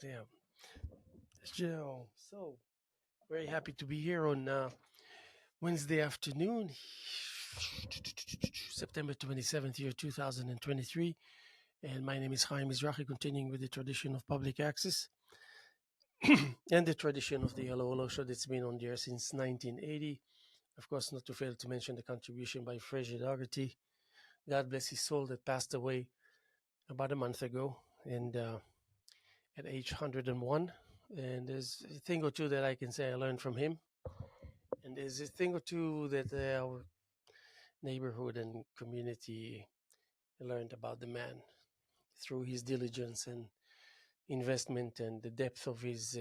Yeah. Joe. So very happy to be here on Wednesday afternoon, September 27th, year 2023. And my name is Haim Mizrahi, continuing with the tradition of public access and the tradition of the Hello Hello show that's been on the air since 1980. Of course, not to fail to mention the contribution by Fraser Dougherty. God bless his soul, that passed away about a month ago. And at age 101. And there's a thing or two that I can say I learned from him. And there's a thing or two that our neighborhood and community learned about the man through his diligence and investment and the depth of his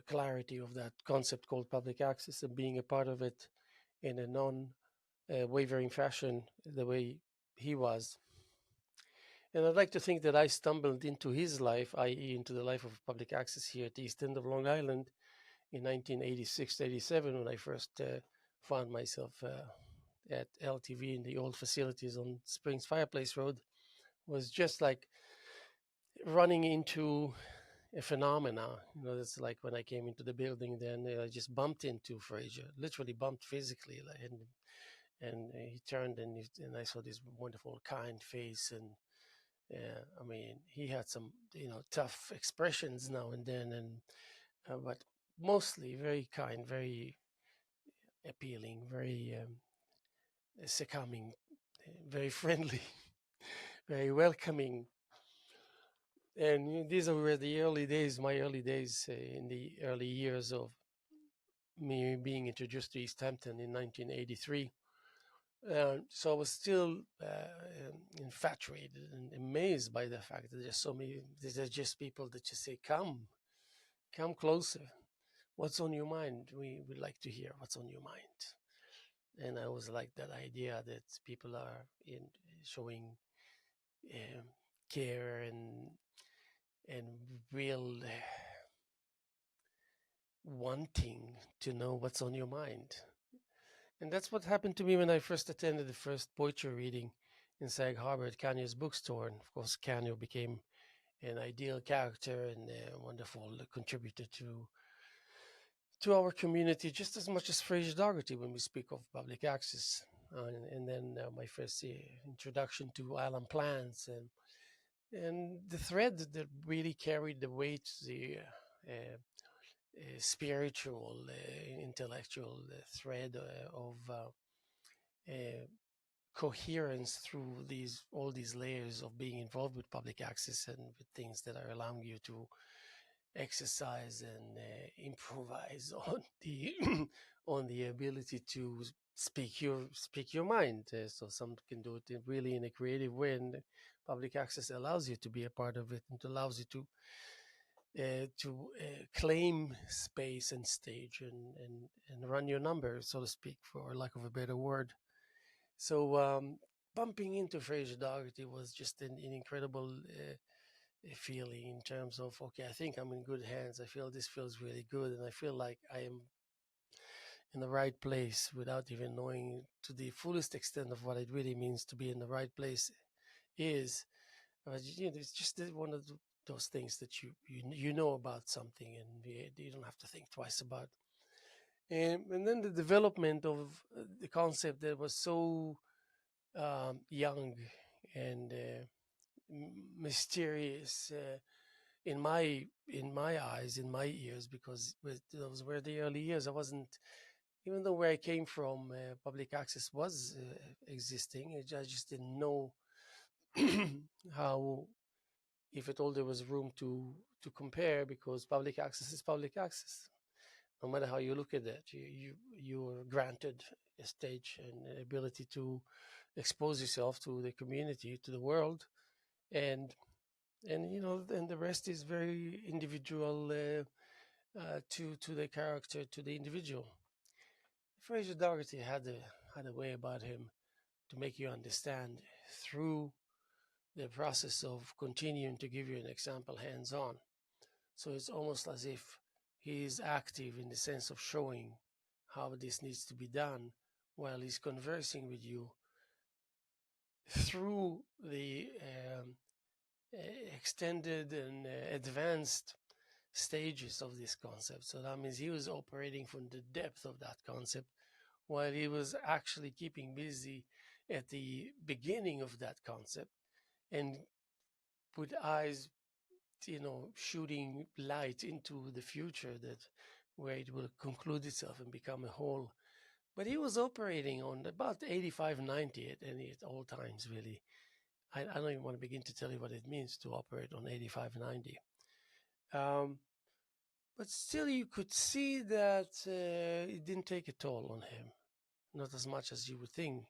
clarity of that concept called public access and being a part of it in a non wavering fashion, the way he was. And I'd like to think that I stumbled into his life, i.e., into the life of public access here at the east end of Long Island in 1986-87 when I first found myself at LTV in the old facilities on Springs Fireplace Road. Was just like running into a phenomena. That's like when I came into the building, then I just bumped into Fraser, literally bumped physically, and he turned and I saw this wonderful, kind face, and I mean, he had some tough expressions now and then, and but mostly very kind, very appealing, very succumbing, very friendly, very welcoming. And these were the early days, my early days, in the early years of me being introduced to East Hampton in 1983. So I was still infatuated and amazed by the fact that there's so many, there's just people that just say, come closer. What's on your mind? We would like to hear what's on your mind. And I always like that idea that people are showing um, care and real wanting to know what's on your mind. And that's what happened to me when I first attended the first poetry reading in Sag Harbor at Kanye's bookstore. And of course, Kanye became an ideal character and a wonderful contributor to our community, just as much as Fraser Dougherty when we speak of public access. And then my first introduction to Alan Plants and the thread that really carried the weight, the spiritual, intellectual thread of coherence through all these layers of being involved with public access and with things that are allowing you to exercise and improvise on the on the ability to speak your mind. So some can do it really in a creative way, and public access allows you to be a part of it and allows you to claim space and stage and run your number, so to speak, for lack of a better word. So bumping into Fraser Dougherty was just an incredible feeling in terms of, okay, I think I'm in good hands. I feel this feels really good, and I feel like I am in the right place without even knowing to the fullest extent of what it really means to be in the right place is. It's just one of those things that you know about something, and you don't have to think twice about. And then the development of the concept that was so young and mysterious in my eyes, in my ears, because those were the early years. I wasn't, even though where I came from, public access was existing. I just didn't know how, if at all, there was room to compare, because public access is public access. No matter how you look at it, you're granted a stage and an ability to expose yourself to the community, to the world, and and the rest is very individual to the character, to the individual. Fraser Dougherty had a way about him to make you understand through the process of continuing to give you an example hands on. So it's almost as if he is active in the sense of showing how this needs to be done while he's conversing with you through the extended and advanced stages of this concept. So that means he was operating from the depth of that concept while he was actually keeping busy at the beginning of that concept and with eyes, shooting light into the future, that where it will conclude itself and become a whole. But he was operating on about 85, 90 at all times, really. I don't even want to begin to tell you what it means to operate on 85, 90. But still, you could see that it didn't take a toll on him. Not as much as you would think,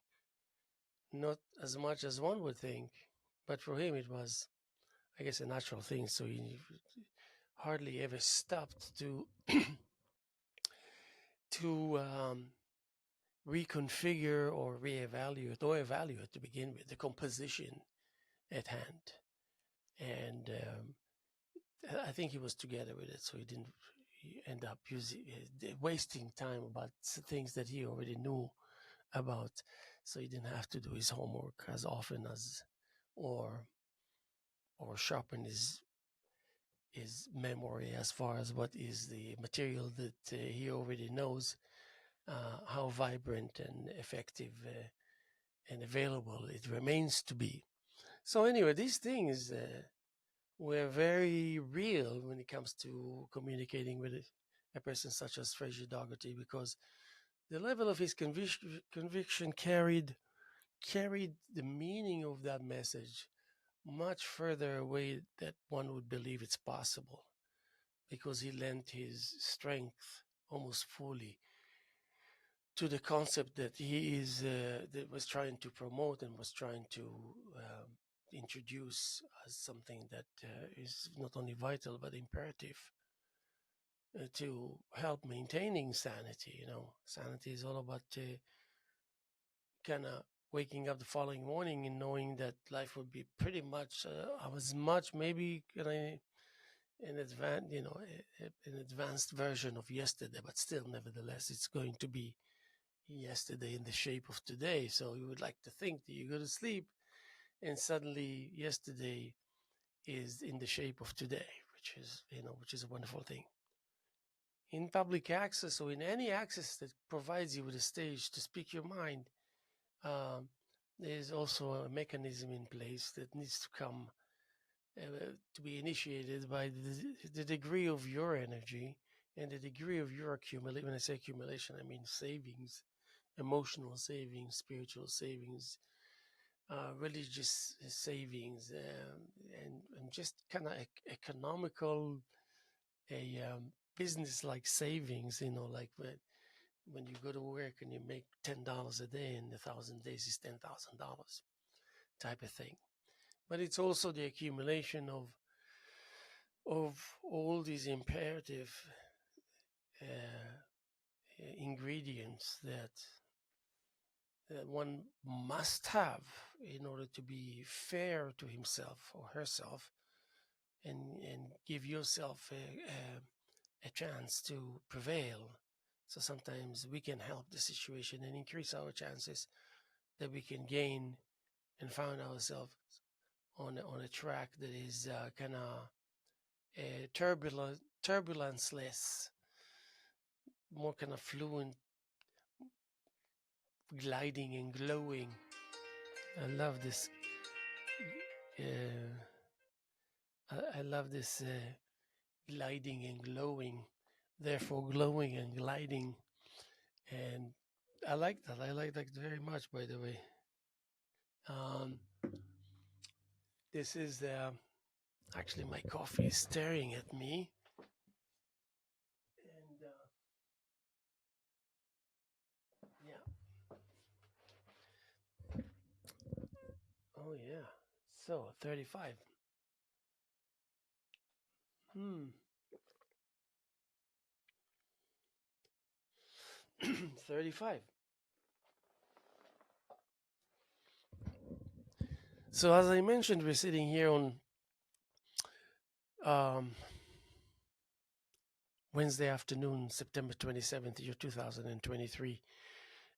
not as much as one would think. But for him, it was, I guess, a natural thing. So he hardly ever stopped to to reconfigure or reevaluate or evaluate to begin with the composition at hand. And I think he was together with it, so he didn't end up wasting time about things that he already knew about. So he didn't have to do his homework as often as, or sharpen his memory as far as what is the material that he already knows, how vibrant and effective and available it remains to be. So anyway, these things were very real when it comes to communicating with a person such as Fraser Dougherty, because the level of his conviction carried the meaning of that message much further away than one would believe it's possible, because he lent his strength almost fully to the concept that he is that was trying to promote and was trying to introduce as something that is not only vital but imperative to help maintaining sanity. Sanity is all about kind of waking up the following morning and knowing that life would be pretty much as much, maybe an advanced version of yesterday, but still, nevertheless, it's going to be yesterday in the shape of today. So you would like to think that you go to sleep and suddenly yesterday is in the shape of today, which is a wonderful thing. In public access, or in any access that provides you with a stage to speak your mind, there's also a mechanism in place that needs to come to be initiated by the degree of your energy and the degree of your accumulation. When I say accumulation, I mean savings, emotional savings, spiritual savings, religious savings, and just kind of economical, business-like savings. Like when you go to work and you make $10 a day, and 1,000 days is $10,000 type of thing. But it's also the accumulation of all these imperative ingredients that one must have in order to be fair to himself or herself, and give yourself a chance to prevail. So sometimes we can help the situation and increase our chances that we can gain and find ourselves on a track that is kind of turbulence-less, more kind of fluent, gliding and glowing. I love this. I love this gliding and glowing, therefore glowing and gliding, and I like that. I like that very much, by the way. This is actually my coffee is staring at me, and yeah. Oh yeah. So 35. 35. So as I mentioned, we're sitting here on Wednesday afternoon, September 27th, year 2023.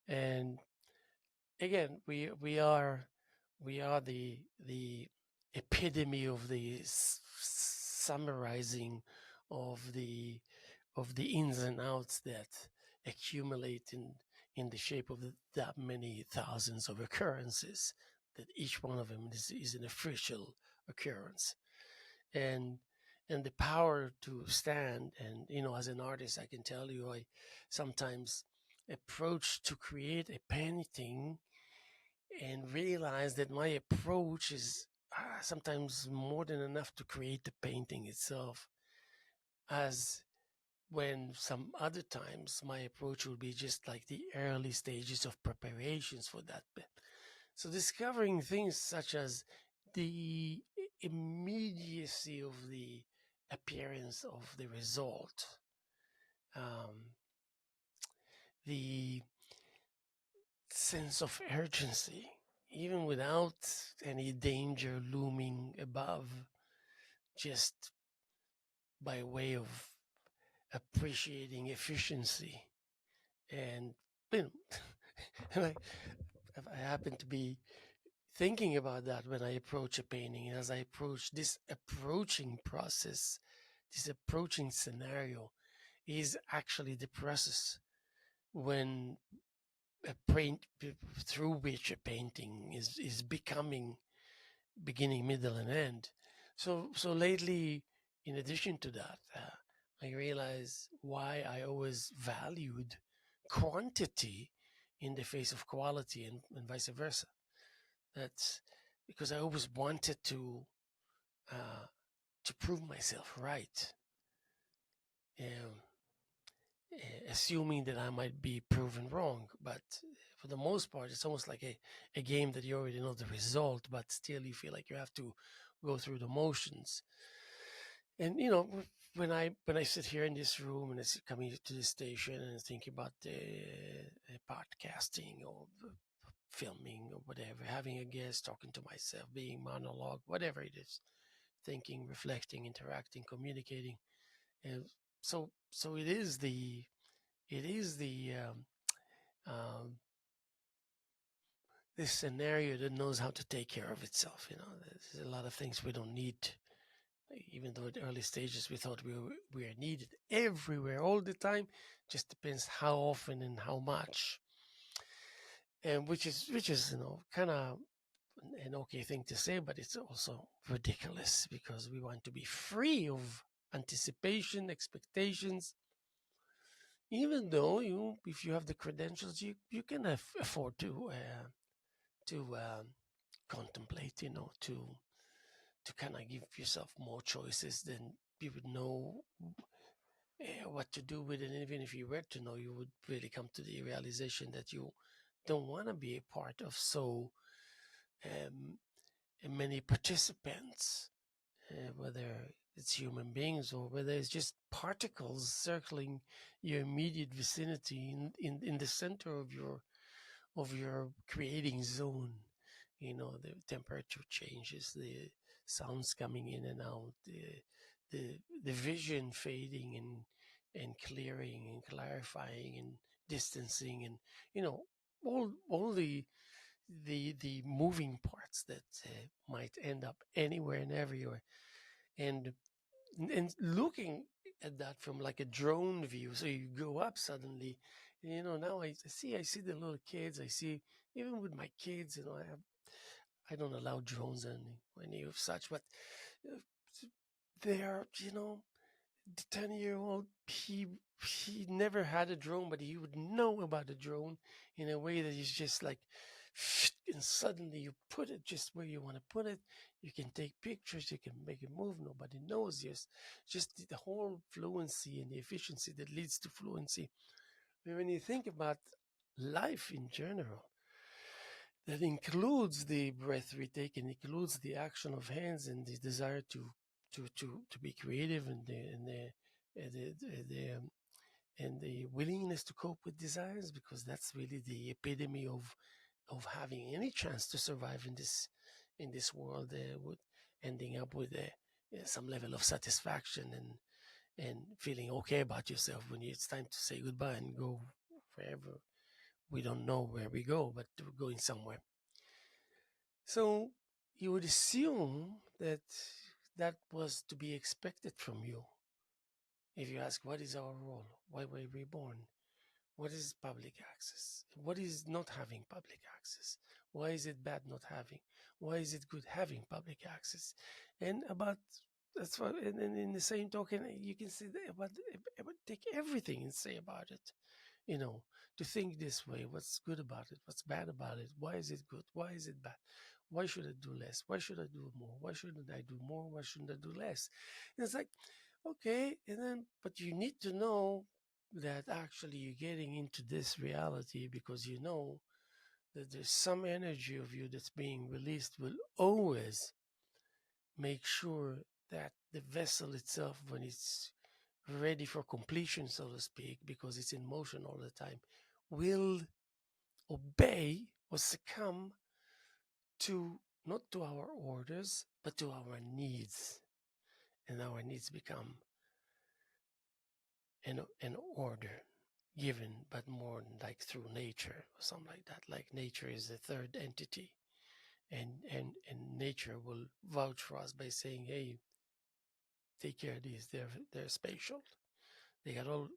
And again, we are the epitome of the summarizing of the ins and outs that accumulate in the shape of that many thousands of occurrences, that each one of them is an official occurrence. and and the power to stand. And as an artist, I can tell you, I sometimes approach to create a painting and realize that my approach is sometimes more than enough to create the painting itself, as when some other times my approach will be just like the early stages of preparations for that bit. So discovering things such as the immediacy of the appearance of the result, um, the sense of urgency, even without any danger looming above, just by way of appreciating efficiency. And you know, and I happen to be thinking about that when I approach a painting, and as I approach this approaching process, this approaching scenario is actually the process when a paint through which a painting is becoming beginning, middle, and end. So lately, in addition to that, I realize why I always valued quantity in the face of quality, and vice versa. That's because I always wanted uh, to prove myself right, um, assuming that I might be proven wrong. But for the most part, it's almost like a game that you already know the result, but still you feel like you have to go through the motions. And when I sit here in this room and it's coming to the station and thinking about the podcasting or filming or whatever, having a guest, talking to myself, being monologue, whatever it is, thinking, reflecting, interacting, communicating. And so it is the um, this scenario that knows how to take care of itself. There's a lot of things we don't need, even though at the early stages we thought we are needed everywhere all the time. Just depends how often and how much, and which is kind of an okay thing to say, but it's also ridiculous because we want to be free of anticipation, expectations. Even though if you have the credentials, you can afford to contemplate, to kind of give yourself more choices than you would know what to do with it. And even if you were to know, you would really come to the realization that you don't want to be a part of so um, many participants, whether it's human beings or whether it's just particles circling your immediate vicinity in the center of your creating zone. The temperature changes, the sounds coming in and out, the vision fading and clearing and clarifying and distancing, and all the moving parts that might end up anywhere and everywhere. And and looking at that from like a drone view, so you go up suddenly, now I see the little kids. I see, even with my kids, I don't allow drones and any of such, but uh, they are, the 10-year-old, he never had a drone, but he would know about a drone in a way that is just like, and suddenly you put it just where you want to put it. You can take pictures, you can make it move. Nobody knows. Just the whole fluency and the efficiency that leads to fluency. When you think about life in general, that includes the breath we take and includes the action of hands and the desire to be creative, and the willingness to cope with desires, because that's really the epitome of having any chance to survive in this world, with ending up with some level of satisfaction and feeling okay about yourself when it's time to say goodbye and go wherever. We don't know where we go, but we're going somewhere. So you would assume that that was to be expected from you. If you ask, what is our role? Why were we born? What is public access? What is not having public access? Why is it bad not having? Why is it good having public access? And about that's what, and in the same token, you can say that about take everything and say about it. You know, to think this way, what's good about it? What's bad about it? Why is it good? Why is it bad? Why should I do less? Why should I do more? Why shouldn't I do more? Why shouldn't I do less? And it's like, okay, and then, but you need to know that actually you're getting into this reality because you know that there's some energy of you that's being released will always make sure that the vessel itself, when it's ready for completion, so to speak, because it's in motion all the time, will obey or succumb to not to our orders, but to our needs. And our needs become an order given, but more like through nature or something like that. Like nature is a third entity, and nature will vouch for us by saying, "Hey, take care of these. They're spatial. They got all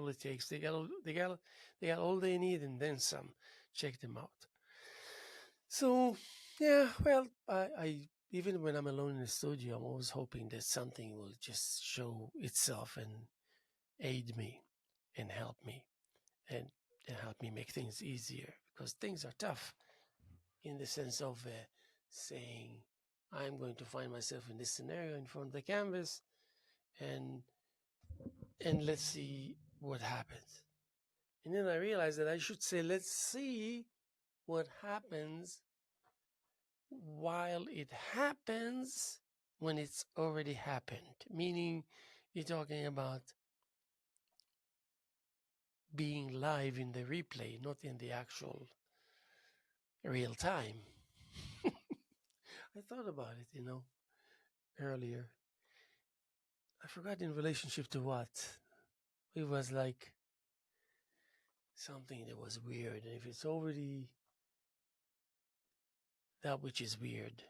it takes. They got all they need, and then some. Check them out." So, yeah, well, I even when I'm alone in the studio, I'm always hoping that something will just show itself and aid me and help me and, and help me make things easier because things are tough in the sense of saying, I'm going to find myself in this scenario in front of the canvas and let's see what happens. And then I realized that I should say, let's see what happens while it happens when it's already happened. Meaning, you're talking about being live in the replay, not in the actual real time. I thought about it, earlier. I forgot in relationship to what. It was like something that was weird. And if it's already that which is weird,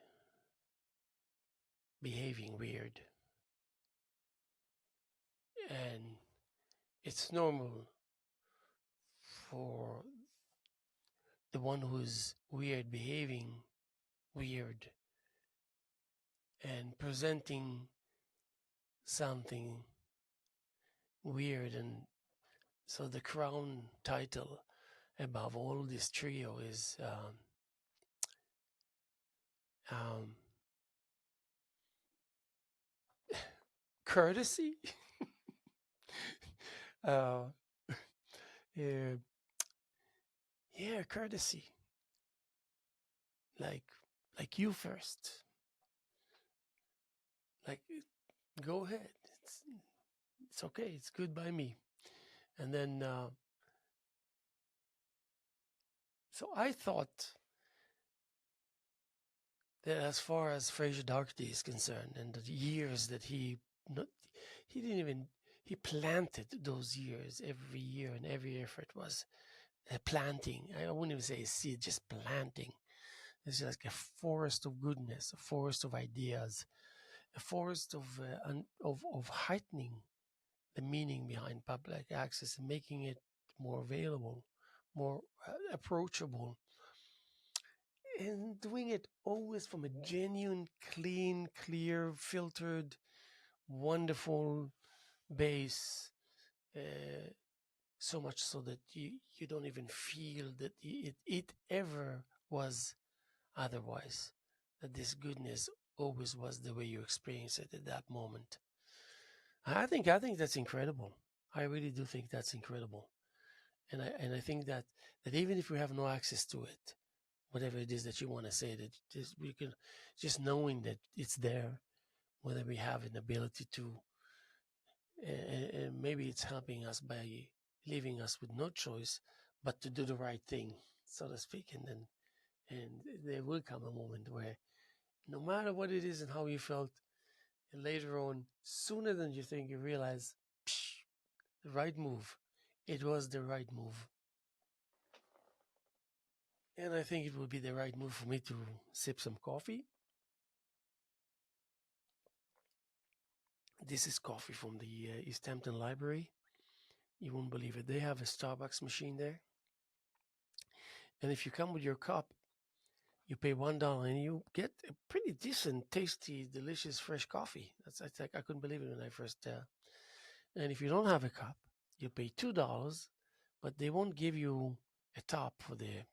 behaving weird, and it's normal for the one who's weird behaving weird and presenting something weird. And so the crown title above all this trio is courtesy. uh, yeah, yeah, courtesy. Like you first. Like, go ahead. It's okay. It's good by me. And then, so I thought that as far as Fraser Doherty is concerned, and the years that he didn't even, he planted those years every year, and every effort was planting. I wouldn't even say a seed, just planting. It's like a forest of goodness, a forest of ideas, a forest of heightening the meaning behind public access and making it more available, more approachable, and doing it always from a genuine, clean, clear, filtered, wonderful base. So much so that you don't even feel that it ever was otherwise. That this goodness always was the way you experience it at that moment. I think that's incredible. I really do think that's incredible. And I think that even if we have no access to it, whatever it is that you want to say, that just we can just knowing that it's there, whether we have an ability to, and maybe it's helping us by leaving us with no choice but to do the right thing, so to speak. And there will come a moment where no matter what it is and how you felt, and later on, sooner than you think, you realize, psh, the right move. It was the right move. And I think it would be the right move for me to sip some coffee This is coffee from the East Hampton Library. You won't believe it. They have a Starbucks machine there. And if you come with your cup, you pay $1 and you get a pretty decent, tasty, delicious, fresh coffee. I couldn't believe it when I first. And if you don't have a cup, you pay $2, but they won't give you a top for the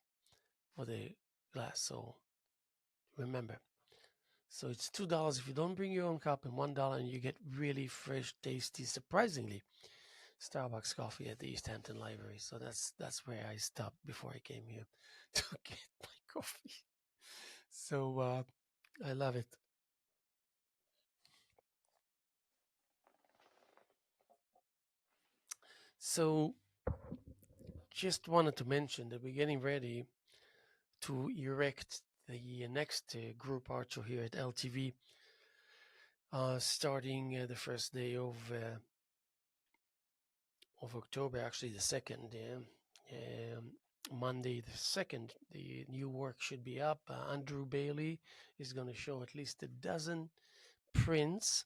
glass. So remember, so it's $2 if you don't bring your own cup, and $1, and you get really fresh, tasty, surprisingly, Starbucks coffee at the East Hampton Library. So that's where I stopped before I came here to get my coffee. So I love it. So just wanted to mention that we're getting ready to erect the next group archer here at LTV, starting the first day of October, actually the second. Monday the 2nd, the new work should be up. Andrew Bailey is going to show at least a dozen prints,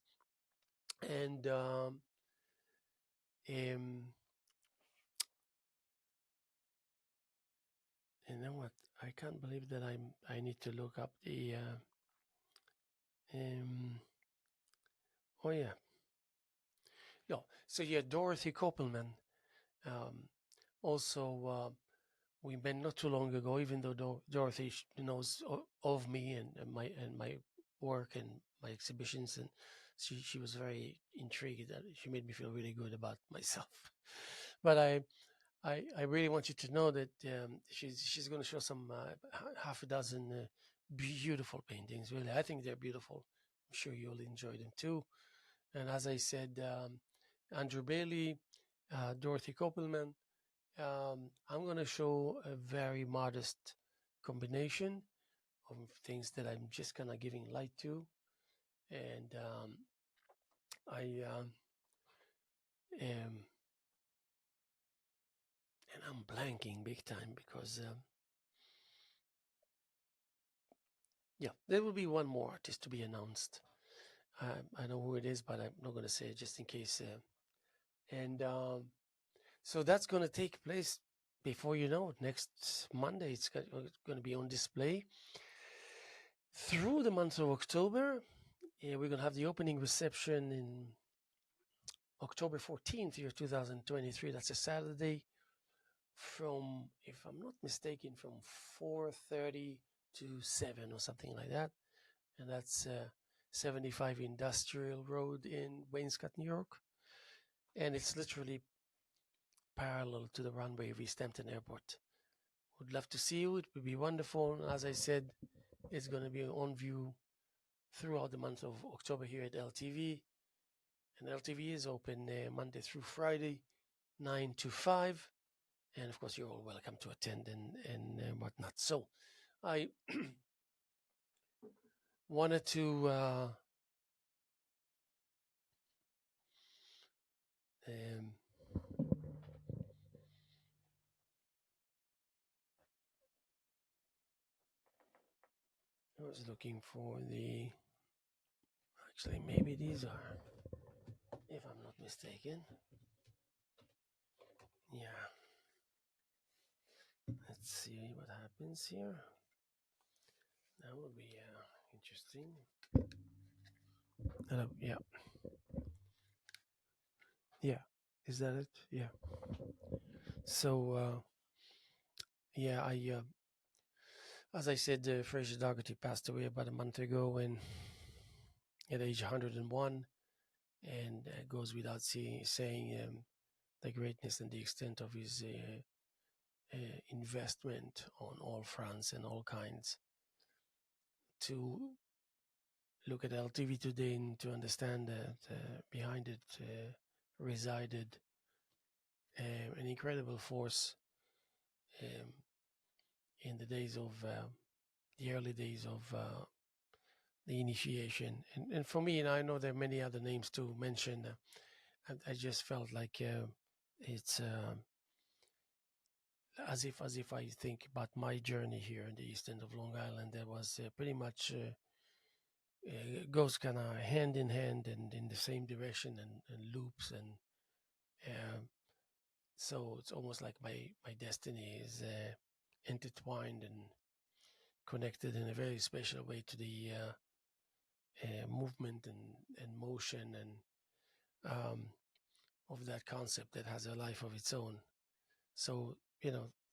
and and then what? I can't believe that I need to look up the. Oh yeah. No. So yeah, Dorothy Koppelman. Also, we met not too long ago. Even though Dorothy knows of me and my work and my exhibitions, and she was very intrigued. She made me feel really good about myself. But I really want you to know that she's going to show some half a dozen beautiful paintings. Really, I think they're beautiful. I'm sure you'll enjoy them too. And as I said, Andrew Bailey, Dorothy Koppelman. I'm going to show a very modest combination of things that I'm just kind of giving light to, and I am, and I'm blanking big time because yeah, there will be one more artist to be announced. I know who it is, but I'm not going to say it just in case. And so that's going to take place before you know it. Next Monday, it's going to be on display through the month of October. We're going to have the opening reception in October 14th, year 2023. That's a Saturday from, if I'm not mistaken, from 4:30 to 7 or something like that. And that's 75 Industrial Road in Wainscott, New York. And it's literally parallel to the runway of East Hampton Airport. Would love to see you. It would be wonderful. And as I said, it's going to be on view throughout the month of October here at LTV. And LTV is open Monday through Friday, 9 to 5. And of course, you're all welcome to attend and whatnot. So I wanted to I was looking for actually, maybe these are, if I'm not mistaken. Yeah. Let's see what happens here. That would be interesting. Yeah. Yeah. Is that it? Yeah. So, yeah, as I said, Fraser Dougherty passed away about a month ago and at age 101. And it goes without saying the greatness and the extent of his investment on all fronts and all kinds. To look at LTV today and to understand that behind it resided an incredible force in the days of the early days of the initiation. And for me, and I know there are many other names to mention, I just felt like it's as if I think about my journey here in the east end of Long Island, there was pretty much goes kind of hand in hand and in the same direction and loops and um, so it's almost like my destiny is intertwined and connected in a very special way to the movement and motion and um, of that concept that has a life of its own. So,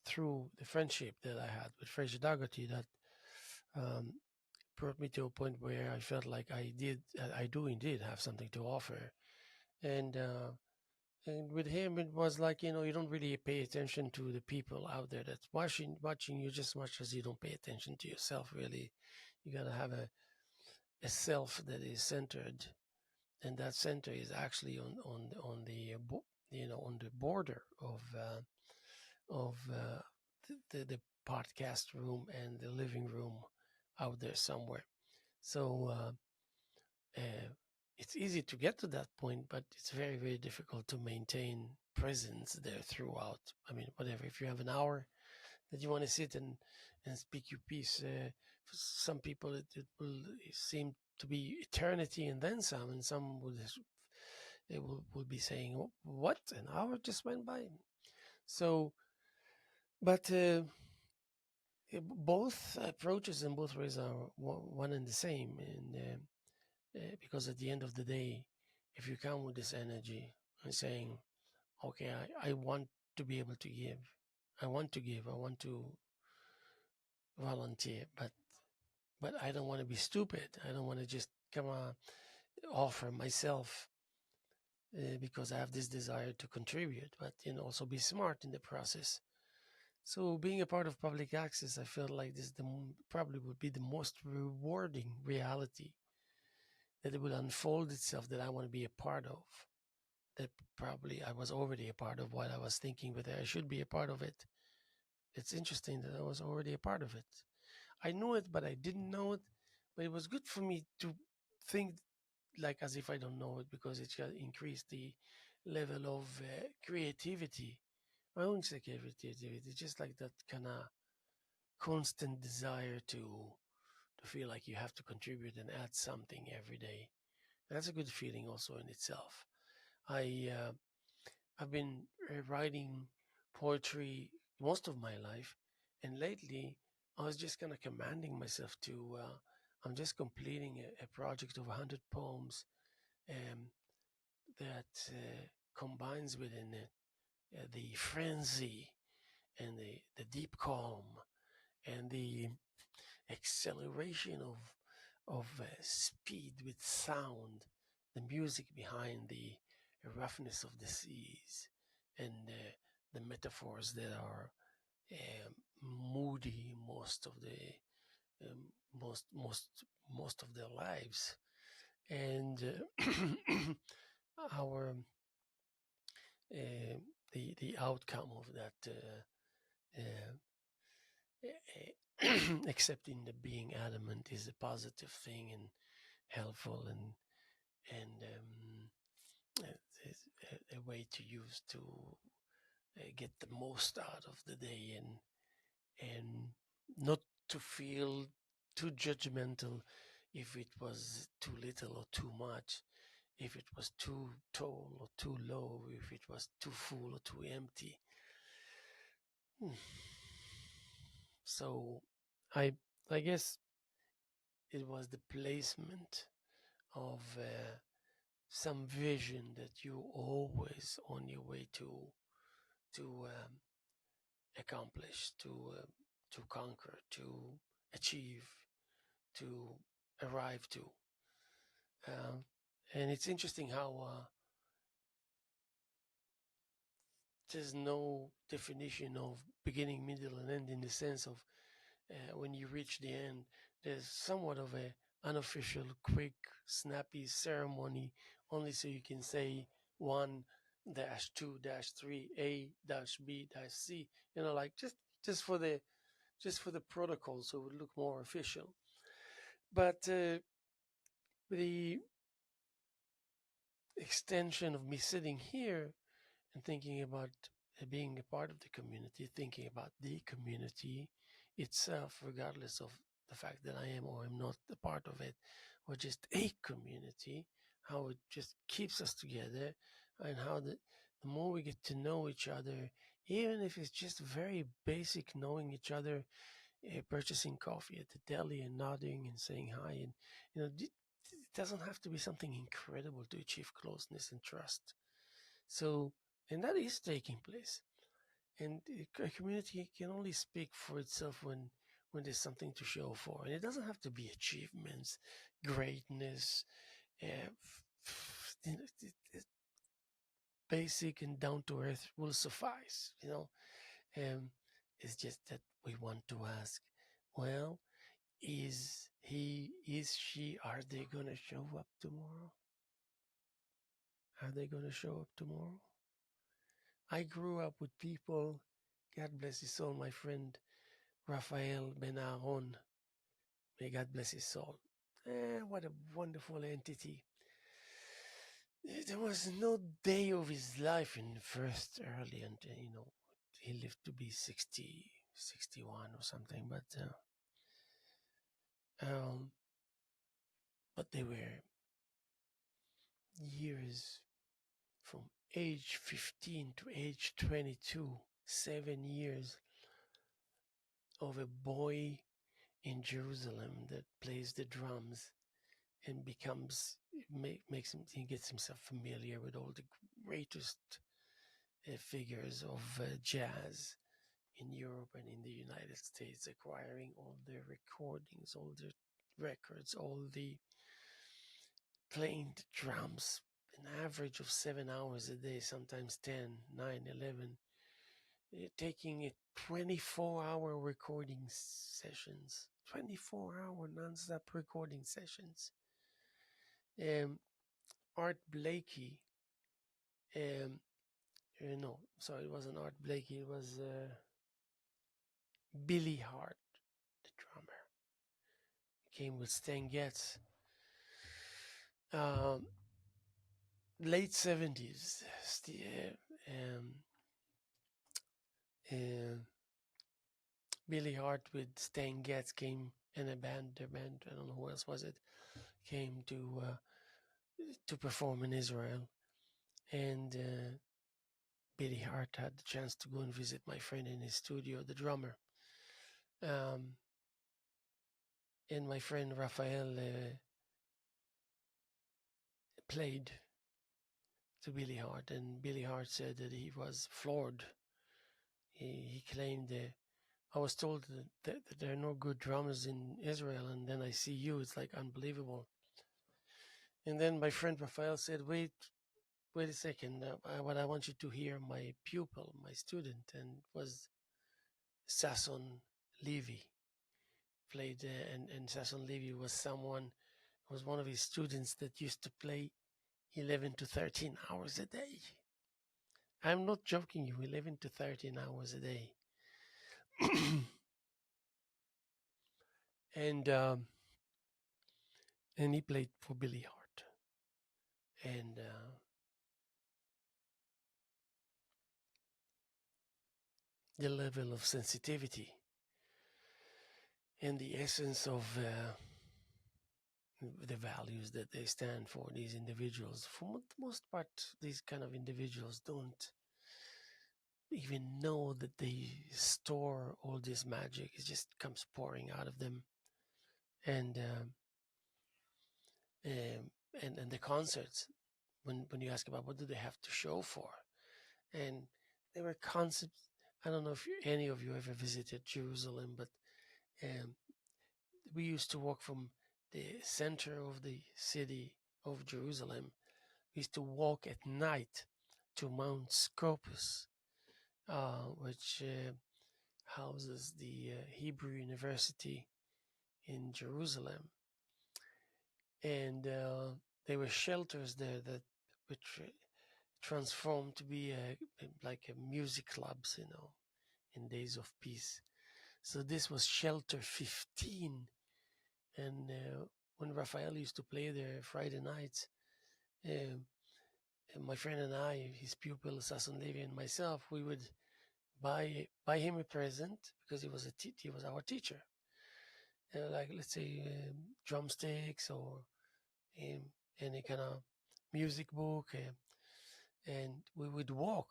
through the friendship that I had with Fraser Dougherty, that um, brought me to a point where I felt like I do indeed have something to offer. And with him, it was like, you don't really pay attention to the people out there that's watching you just as much as you don't pay attention to yourself, really. You got to have a self that is centered, and that center is actually on the on the border of the podcast room and the living room out there somewhere. So uh, it's easy to get to that point, but it's very, very difficult to maintain presence there throughout. I mean, whatever, if you have an hour that you want to sit and speak your piece, for some people it will seem to be eternity and then some, and some will be saying, "What? An hour just went by." So, but both approaches and both ways are one and the same, and because at the end of the day, if you come with this energy and saying, "Okay, I want to be able to give, I want to give, I want to volunteer, but I don't want to be stupid. I don't want to just come on offer myself." Because I have this desire to contribute, but also be smart in the process. So being a part of public access, I feel like this probably would be the most rewarding reality that it will unfold itself that I want to be a part of. That probably I was already a part of while I was thinking whether I should be a part of it. It's interesting that I was already a part of it. I knew it, but I didn't know it. But it was good for me to think like as if I don't know it because it shall increase the level of creativity. I won't say creativity, just like that kind of constant desire to feel like you have to contribute and add something every day. That's a good feeling also in itself. I I've been writing poetry most of my life, and lately I was just kind of commanding myself to. I'm just completing a project of 100 poems um, that combines within it the frenzy and the deep calm and the acceleration of speed with sound, the music behind the roughness of the seas, and the metaphors that are um, moody most of the most of their lives, and our uh, the outcome of that. Accepting that being adamant is a positive thing and helpful and a way to use to get the most out of the day and not to feel too judgmental if it was too little or too much, if it was too tall or too low, if it was too full or too empty. So I I guess it was the placement of some vision that you always on your way to accomplish, to conquer, to achieve, to arrive to. Um, and it's interesting how there's no definition of beginning, middle, and end in the sense of when you reach the end, there's somewhat of a unofficial, quick, snappy ceremony, only so you can say 1-2-3 A-B-C. Like just for the just for the protocol, so it would look more official. But the extension of me sitting here and thinking about being a part of the community, thinking about the community itself, regardless of the fact that I am or am not a part of it, or just a community, how it just keeps us together, and how the more we get to know each other, even if it's just very basic knowing each other, purchasing coffee at the deli and nodding and saying hi, and it doesn't have to be something incredible to achieve closeness and trust. So, and that is taking place. And a community can only speak for itself when there's something to show for, and it doesn't have to be achievements, greatness. Uh, Basic and down to earth will suffice. Um, it's just that we want to ask, well, is he, is she, are they gonna show up tomorrow? Are they gonna show up tomorrow? I grew up with people, God bless his soul, my friend Raphael Ben Aaron, may God bless his soul. What a wonderful entity. There was no day of his life in first early, and he lived to be 60, 61 or something, um, but they were years from age 15 to age 22, 7 years of a boy in Jerusalem that plays the drums and makes him, he gets himself familiar with all the greatest figures of jazz in Europe and in the United States, acquiring all their recordings, all the records, all the playing the drums, an average of 7 hours a day, sometimes 10, 9, 11, taking it 24-hour recording sessions, 24-hour non-stop recording sessions. Art Blakey, no, sorry, it wasn't Art Blakey, it was Billy Hart, the drummer. He came with Stan Getz. Late 70s, Billy Hart with Stan Getz came in their band, I don't know who else was it, came to perform in Israel. And Billy Hart had the chance to go and visit my friend in his studio, the drummer. And my friend Raphael played to Billy Hart, and Billy Hart said that he was floored. He claimed that I was told that there are no good drummers in Israel, and then I see you, it's like unbelievable. And then my friend Raphael said, wait a second, what I want you to hear my pupil, my student, and it was Sasson Levy. Played, and Sasson Levy was one of his students that used to play 11 to 13 hours a day. I'm not joking you, 11 to 13 hours a day. and he played for Billy Hart. And the level of sensitivity and the essence of the values that they stand for, these individuals, for the most part, these kind of individuals don't even know that they store all this magic. It just comes pouring out of them. And and the concerts, when you ask about what do they have to show for, and there were concepts. I don't know if any of you ever visited Jerusalem, but we used to walk from the center of the city of Jerusalem. We used to walk at night to Mount Scopus, which houses the Hebrew University in Jerusalem. And there were shelters there that which transformed to be like music clubs, in days of peace. So this was Shelter 15. And when Raphael used to play there Friday nights, my friend and I, his pupil Sasson Levy and myself, we would buy him a present because he was he was our teacher. Like, let's say, drumsticks or um, and a kind of music book, and we would walk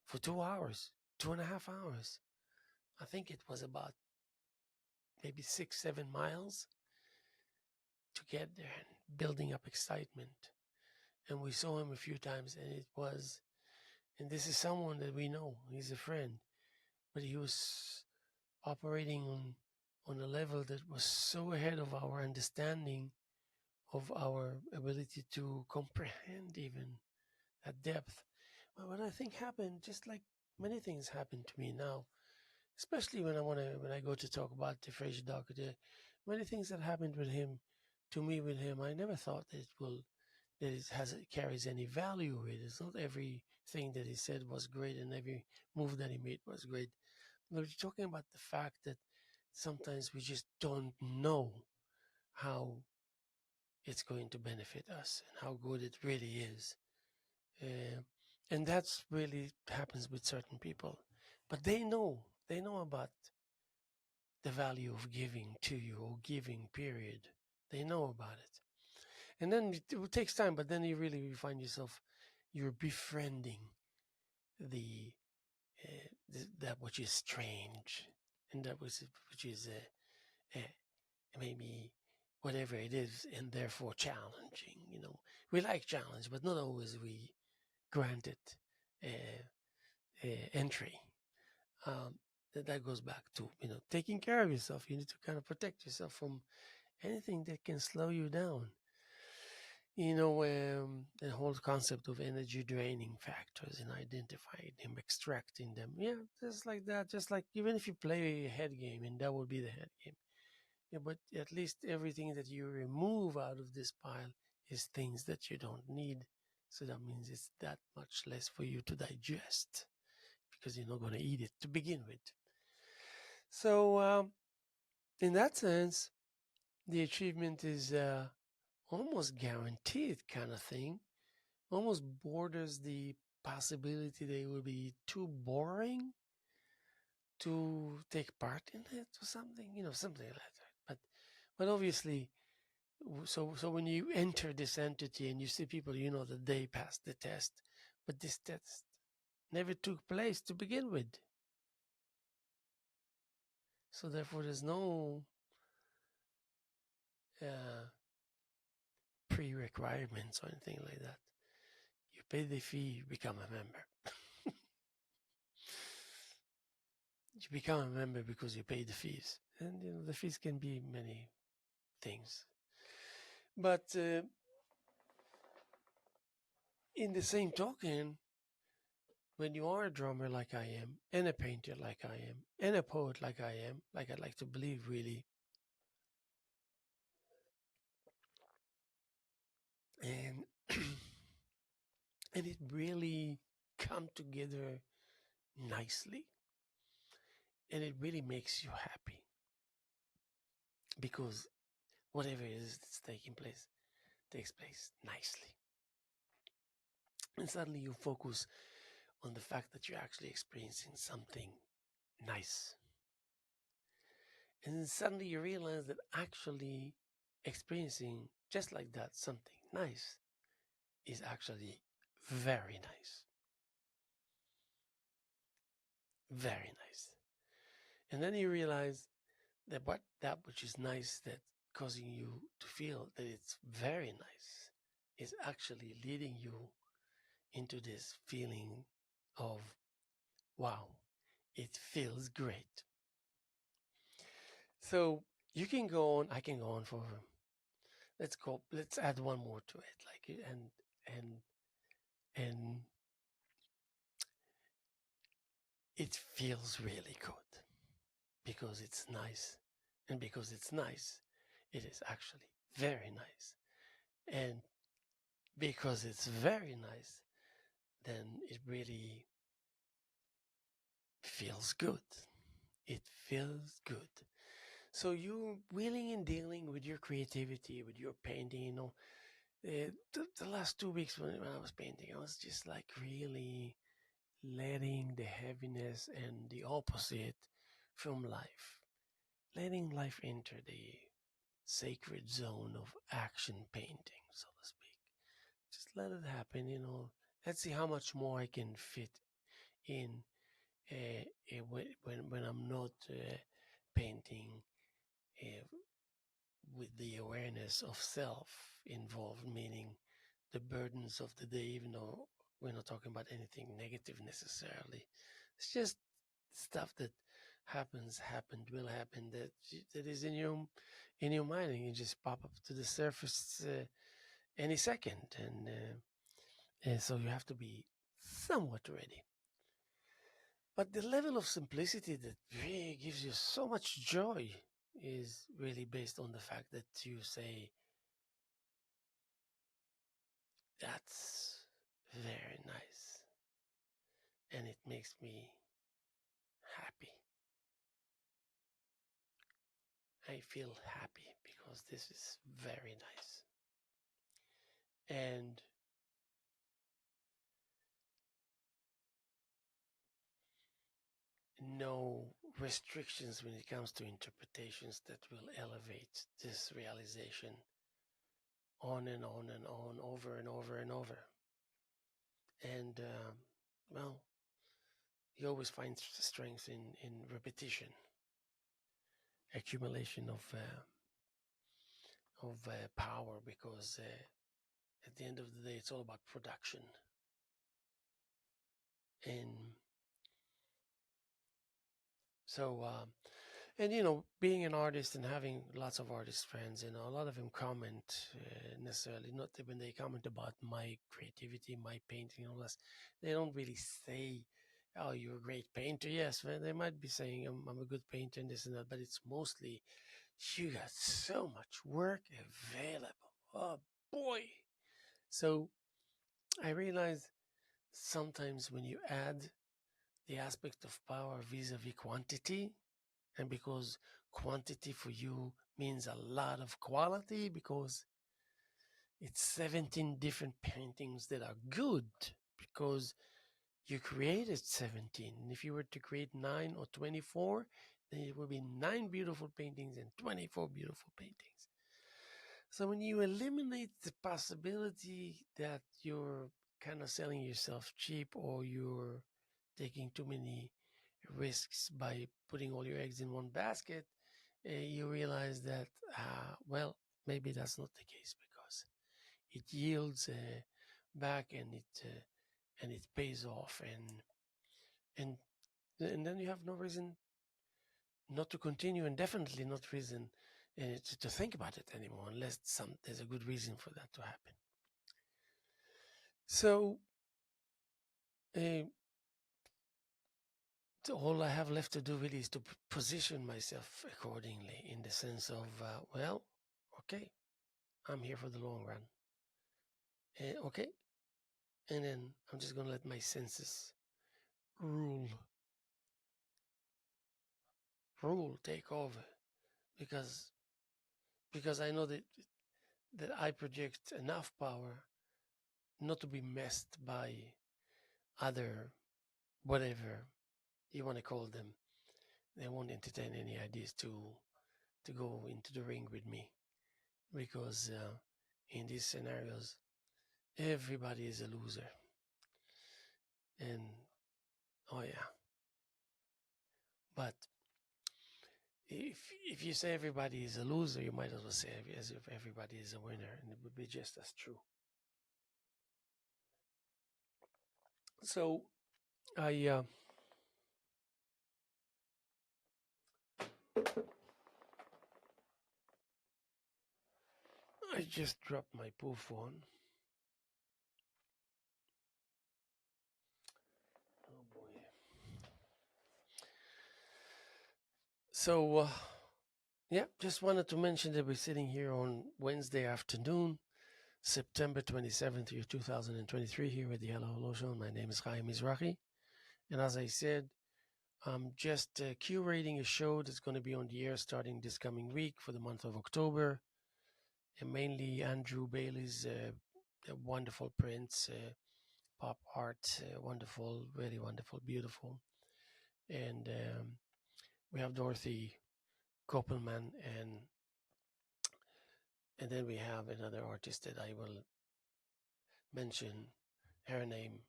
for 2 hours, 2.5 hours. I think it was about maybe 6, 7 miles to get there, and building up excitement. And we saw him a few times, and and this is someone that we know. He's a friend, but he was operating on a level that was so ahead of our understanding, of our ability to comprehend even that depth. But what I think happened, just like many things happen to me now, especially when I go to talk about the Fraser Docker, many things that happened with him, to me with him, I never thought that it carries any value with it. It's not everything that he said was great and every move that he made was great. We're talking about the fact that sometimes we just don't know how it's going to benefit us and how good it really is. Uh, and that's really happens with certain people. But they know about the value of giving to you, or giving, period. They know about it. And then it takes time, but then you find yourself, you're befriending the, that which is strange, and that which is maybe whatever it is, and therefore challenging. We like challenge, but not always we grant it entry. That goes back to taking care of yourself. You need to kind of protect yourself from anything that can slow you down. The whole concept of energy draining factors, and identifying them, extracting them. Yeah, just like that. Just like even if you play a head game, and that would be the head game. Yeah, but at least everything that you remove out of this pile is things that you don't need. So that means it's that much less for you to digest, because you're not going to eat it to begin with. So, in that sense, the achievement is almost guaranteed, kind of thing. Almost borders the possibility that it will be too boring to take part in it, or something, something like that. But obviously, so when you enter this entity and you see people, that they passed the test, but this test never took place to begin with. So therefore, there's no pre-requirements or anything like that. You pay the fee, you become a member. You become a member because you pay the fees, and the fees can be many things. But in the same token, when you are a drummer like I am, and a painter like I am, and a poet like I am, like I'd like to believe, really, and and it really come together nicely, and it really makes you happy, because whatever it is that's taking place takes place nicely, and suddenly you focus on the fact that you're actually experiencing something nice. And then suddenly you realize that actually experiencing just like that something nice is actually very nice. Very nice. And then you realize that that which is nice, that causing you to feel that it's very nice, is actually leading you into this feeling of, wow, it feels great. So you can go on, I can go on for, let's add one more to it, like, and it feels really good because it's nice. And because it's nice, it is actually very nice. And because it's very nice, then it really feels good. It feels good. So you're willing and dealing with your creativity, with your painting. The last 2 weeks when I was painting, I was just like really letting the heaviness and the opposite from life, letting life enter the sacred zone of action painting. so to speak. Just let it happen, you know. Let's see how much more I can fit in when I'm not painting uh, with the awareness of self involved, meaning the burdens of the day, even though we're not talking about anything negative necessarily. It's just stuff that happened, will happen, that is in your mind, and you just pop up to the surface any second, and so you have to be somewhat ready. But the level of simplicity that really gives you so much joy is really based on the fact that you say, that's very nice. And it makes me happy. I feel happy because this is very nice. And no restrictions when it comes to interpretations that will elevate this realization on and on and on, over and over and over. And, well, you always find strength in repetition, accumulation of power, because at the end of the day, it's all about production. And so, and you know, being an artist and having lots of artist friends, you know, a lot of them comment necessarily not when they comment about my creativity, my painting, and all this. They don't really say, "Oh, you're a great painter." Yes, they might be saying, I'm a good painter and this and that," but it's mostly, "You got so much work available. Oh boy!" So I realize sometimes when you add the aspect of power vis-a-vis quantity, and because quantity for you means a lot of quality, because it's 17 different paintings that are good because you created 17. And if you were to create 9 or 24, then it would be 9 beautiful paintings and 24 beautiful paintings. So when you eliminate the possibility that you're kind of selling yourself cheap, or you're taking too many risks by putting all your eggs in one basket, you realize that, well, maybe that's not the case, because it yields back, and it pays off, and and then you have no reason not to continue, and definitely not reason to think about it anymore, unless there's a good reason for that to happen. So uh, all I have left to do really is to position myself accordingly, in the sense of, well, okay, I'm here for the long run. Okay. And then I'm just going to let my senses rule, take over, because I know that I project enough power not to be messed by other, whatever you want to call them. They won't entertain any ideas to go into the ring with me, because in these scenarios, everybody is a loser. And oh yeah, but if you say everybody is a loser, you might as well say as if everybody is a winner, and it would be just as true. So I I just dropped my poo phone. Oh boy. So yeah, just wanted to mention that we're sitting here on Wednesday afternoon, September 27th, year 2023, here at the Hello Hello Show. My name is Haim Mizrahi, and as I said, I'm just curating a show that's going to be on the air starting this coming week for the month of October, and mainly Andrew Bailey's wonderful prints, pop art, wonderful, really wonderful, beautiful. And we have Dorothy Koppelman And then we have another artist that I will mention her name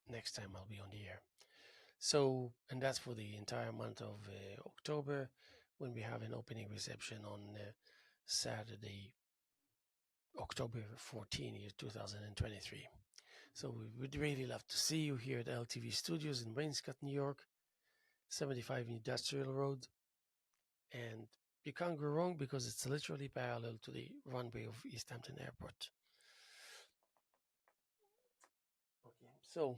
next time I'll be on the air. So, and that's for the entire month of October, when we have an opening reception on Saturday, October 14th, 2023. So we would really love to see you here at LTV Studios in Wainscott, New York, 75 Industrial Road. And you can't go wrong because it's literally parallel to the runway of East Hampton Airport. Okay, so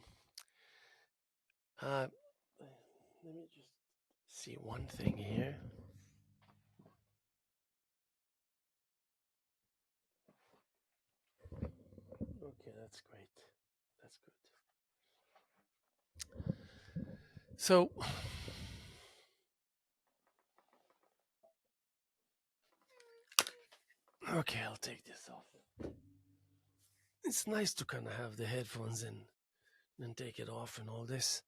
let me just see one thing here. Okay, that's great. That's good. So, okay, I'll take this off. It's nice to kind of have the headphones in and take it off and all this.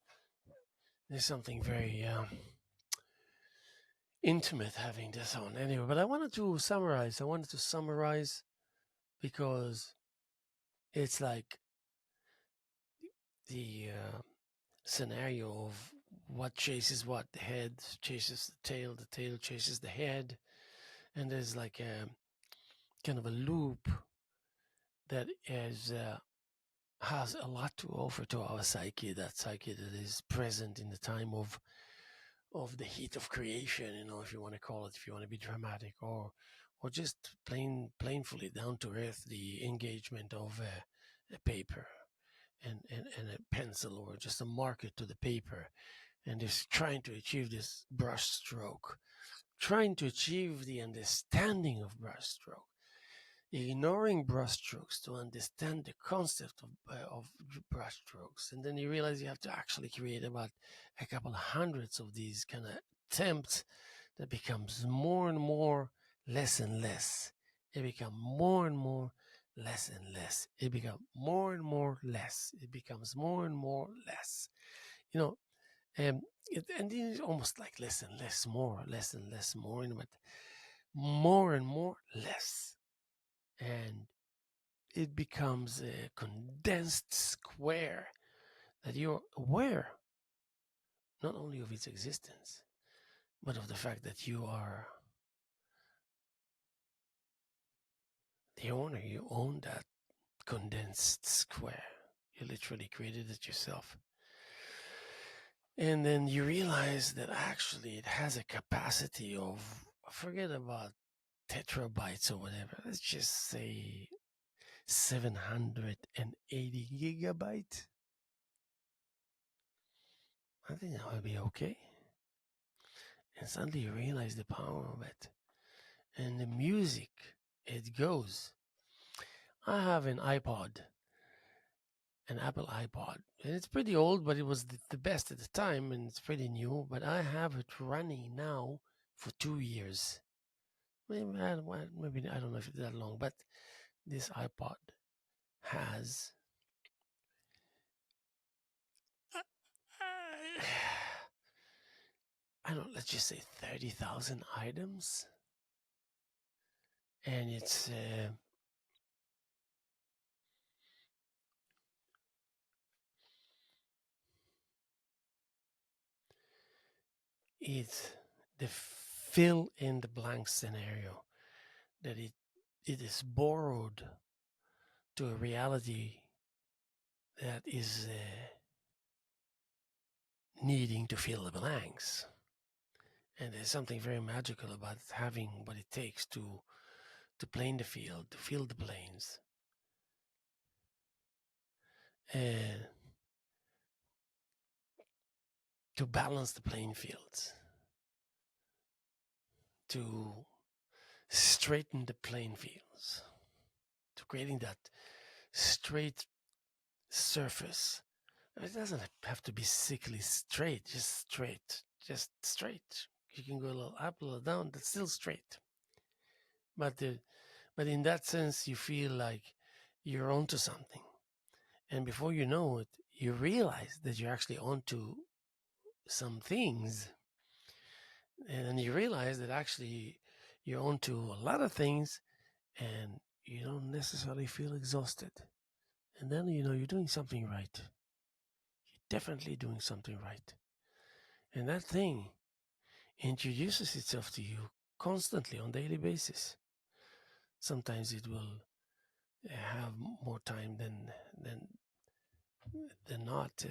There's something very intimate having this on anyway. But I wanted to summarize. Because it's like the scenario of what chases what. The head chases the tail chases the head. And there's like a kind of a loop that has a lot to offer to our psyche, that psyche that is present in the time of the heat of creation, if you want to call it, if you want to be dramatic, or just plainly down to earth, the engagement of a paper and a pencil, or just a marker to the paper, and is trying to achieve this brush stroke, trying to achieve the understanding of brush stroke, ignoring brushstrokes to understand the concept of brushstrokes. And then you realize you have to actually create about a couple of hundreds of these kind of attempts that becomes more and more, less and less. It becomes more and more, less and less. It becomes more and more, less. It becomes more and more, less. And it's almost like less and less, more, less and less, more, but more and more, less. And it becomes a condensed square that you're aware not only of its existence, but of the fact that you are the owner. You own that condensed square. You literally created it yourself. And then you realize that actually it has a capacity of, forget about tetrabytes or whatever, let's just say 780 gigabytes. I think that would be okay. And suddenly you realize the power of it. And the music, it goes. I have an iPod, an Apple iPod. And it's pretty old, but it was the best at the time, and it's pretty new. But I have it running now for 2 years. Maybe I don't know if it's that long, but this iPod has I don't know, let's just say 30,000 items. And it's the fill in the blank scenario, that it is borrowed to a reality that is needing to fill the blanks. And there's something very magical about having what it takes to plane the field, to fill the planes, and to balance the playing fields, to straighten the playing fields, to creating that straight surface. It doesn't have to be sickly straight, just straight. You can go a little up, a little down, that's still straight. But in that sense, you feel like you're onto something. And before you know it, you realize that you're actually onto some things. And then you realize that actually you're onto a lot of things, and you don't necessarily feel exhausted. And then you're doing something right. You're definitely doing something right. And that thing introduces itself to you constantly on daily basis. Sometimes it will have more time than than not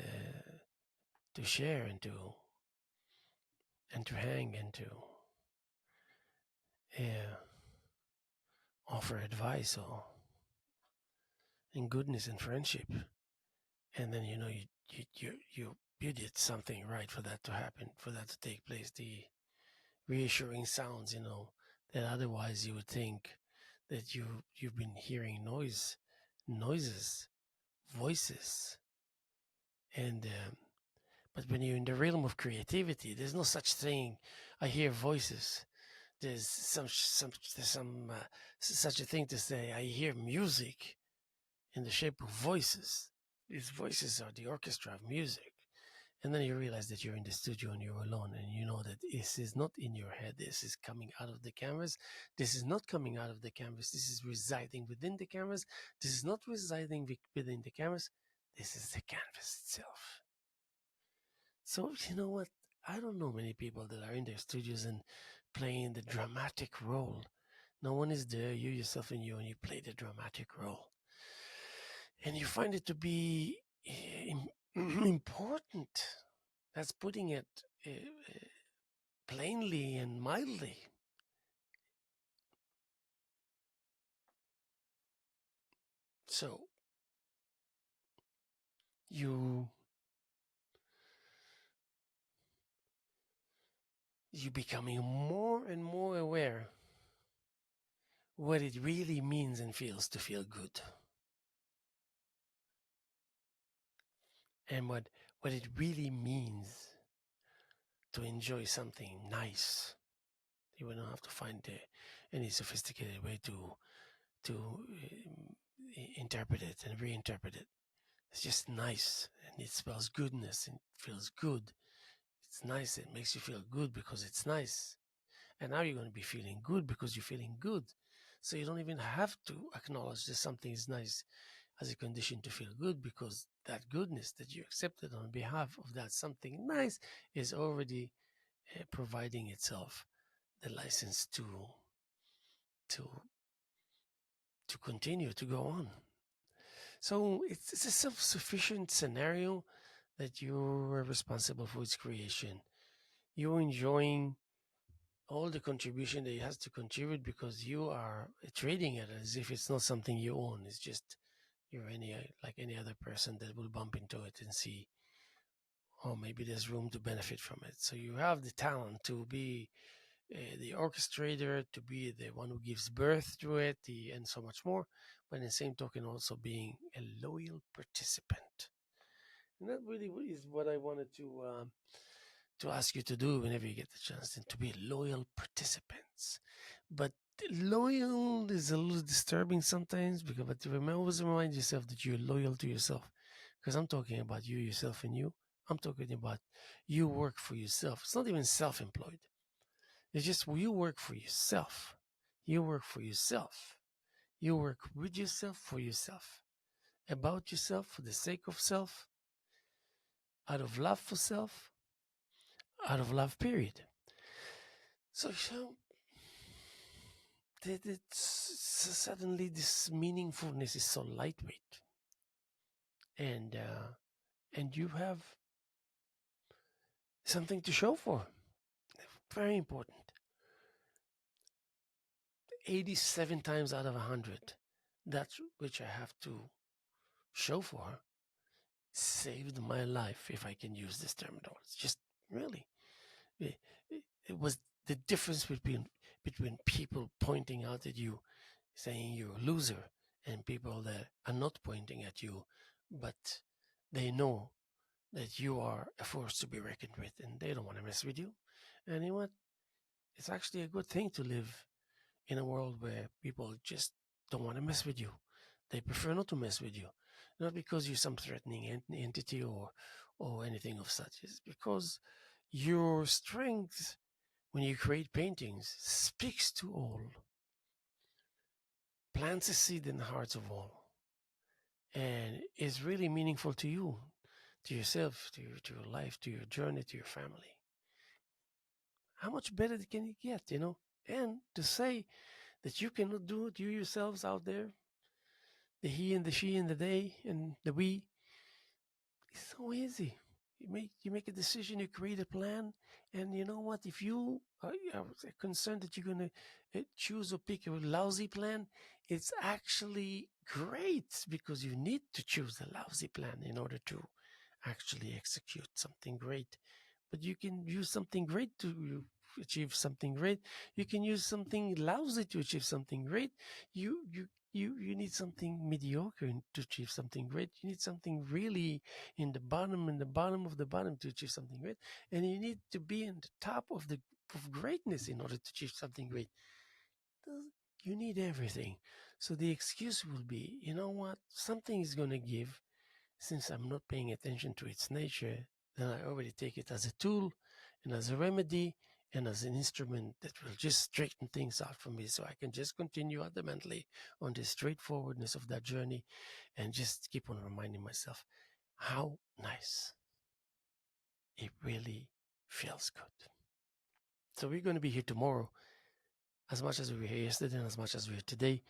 to share and to hang and to uh, offer advice or in goodness and friendship. And then you did something right for that to happen, for that to take place. The reassuring sounds, that otherwise you would think that you've been hearing noises, voices, and but when you're in the realm of creativity, there's no such thing. I hear voices. There's such a thing to say. I hear music in the shape of voices. These voices are the orchestra of music. And then you realize that you're in the studio and you're alone, and you know that this is not in your head. This is coming out of the canvas. This is not coming out of the canvas. This is residing within the canvas. This is not residing within the canvas. This is the canvas itself. So, you know what? I don't know many people that are in their studios and playing the dramatic role. No one is there, you yourself and you play the dramatic role. And you find it to be important. That's putting it plainly and mildly. So you becoming more and more aware what it really means and feels to feel good, and what it really means to enjoy something nice. You will not have to find any sophisticated way to interpret it and reinterpret it. It's just nice, and it spells goodness and feels good. It's nice. It makes you feel good because it's nice. And now you're going to be feeling good because you're feeling good. So you don't even have to acknowledge that something is nice as a condition to feel good, because that goodness that you accepted on behalf of that something nice is already providing itself the license to to continue to go on. So it's a self-sufficient scenario that you're responsible for its creation. You're enjoying all the contribution that it has to contribute because you are treating it as if it's not something you own. It's just you're like any other person that will bump into it and see, oh, maybe there's room to benefit from it. So you have the talent to be the orchestrator, to be the one who gives birth to it, and so much more. But in the same token, also being a loyal participant. And that really is what I wanted to ask you to do whenever you get the chance, and to be loyal participants. But loyal is a little disturbing sometimes, because but always remind yourself that you're loyal to yourself. Because I'm talking about you, yourself, and you. I'm talking about you work for yourself. It's not even self-employed. It's just you work for yourself. You work for yourself. You work with yourself, for yourself, about yourself, for the sake of self, out of love for self, out of love, period. So, suddenly this meaningfulness is so lightweight, and you have something to show for. Very important. 87 times out of 100, that's which I have to show for, saved my life, if I can use this term at all. It's just really, it, it was the difference between people pointing out at you, saying you're a loser, and people that are not pointing at you, but they know that you are a force to be reckoned with, and they don't want to mess with you. And you know what? It's actually a good thing to live in a world where people just don't want to mess with you. They prefer not to mess with you, not because you're some threatening entity or anything of such. It's because your strength when you create paintings speaks to all. plants a seed in the hearts of all and is really meaningful to you, to yourself, to your life, to your journey, to your family. How much better can it get, And to say that you cannot do it, you yourselves out there, the he and the she and the they and the we, it's so easy. You make a decision, you create a plan, and you know what? If you are concerned that you're gonna choose or pick a lousy plan, it's actually great because you need to choose the lousy plan in order to actually execute something great. But you can use something great to achieve something great. You can use something lousy to achieve something great. You need something mediocre to achieve something great. You need something really in the bottom of the bottom to achieve something great, and you need to be in the top of the of greatness in order to achieve something great. You need everything. So the excuse will be, you know what, something is going to give. Since I'm not paying attention to its nature, then I already take it as a tool and as a remedy and as an instrument that will just straighten things out for me so I can just continue adamantly on the straightforwardness of that journey and just keep on reminding myself how nice it really feels good. So we're going to be here tomorrow as much as we were here yesterday and as much as we are today.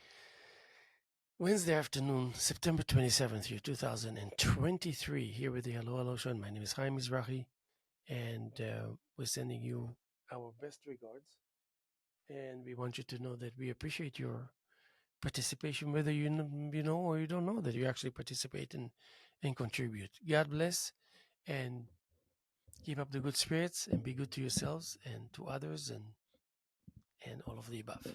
Wednesday afternoon, September 27th, year 2023, here with the Hello Hello Show. And my name is Haim Mizrahi, and we're sending you our best regards. And we want you to know that we appreciate your participation, whether you know or you don't know that you actually participate and contribute. God bless, and keep up the good spirits, and be good to yourselves and to others, and all of the above.